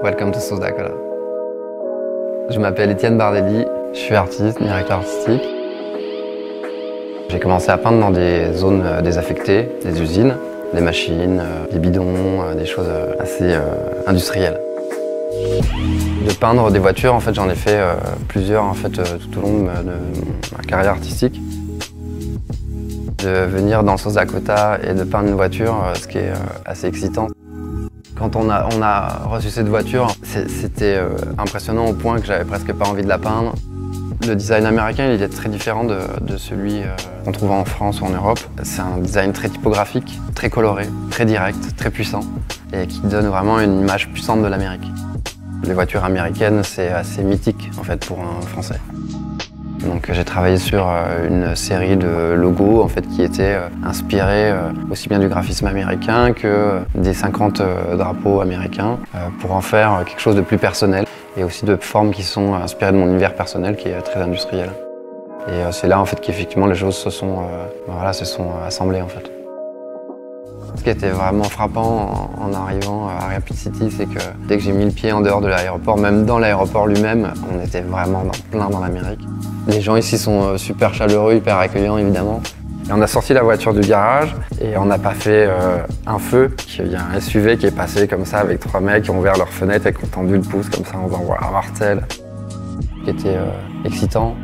Welcome to South Dakota. Je m'appelle Étienne Bardelli, je suis artiste, directeur artistique. J'ai commencé à peindre dans des zones désaffectées, des usines, des machines, des bidons, des choses assez industrielles. De peindre des voitures, en fait, j'en ai fait plusieurs tout au long de ma carrière artistique. De venir dans le South Dakota et de peindre une voiture, ce qui est assez excitant. Quand on a reçu cette voiture, c'était impressionnant au point que j'avais presque pas envie de la peindre. Le design américain, il est très différent de celui qu'on trouve en France ou en Europe. C'est un design très typographique, très coloré, très direct, très puissant et qui donne vraiment une image puissante de l'Amérique. Les voitures américaines, c'est assez mythique en fait pour un Français. Donc j'ai travaillé sur une série de logos en fait, qui étaient inspirés aussi bien du graphisme américain que des 50 drapeaux américains pour en faire quelque chose de plus personnel et aussi de formes qui sont inspirées de mon univers personnel qui est très industriel. Et c'est là en fait qu'effectivement les choses se sont assemblées en fait. Ce qui était vraiment frappant en arrivant à Rapid City, c'est que dès que j'ai mis le pied en dehors de l'aéroport, même dans l'aéroport lui-même, on était vraiment plein dans l'Amérique. Les gens ici sont super chaleureux, hyper accueillants évidemment. Et on a sorti la voiture du garage et on n'a pas fait un feu. Il y a un SUV qui est passé comme ça avec 3 mecs qui ont ouvert leurs fenêtres et qui ont tendu le pouce comme ça en faisant « Waouh, mortel !» qui était excitant.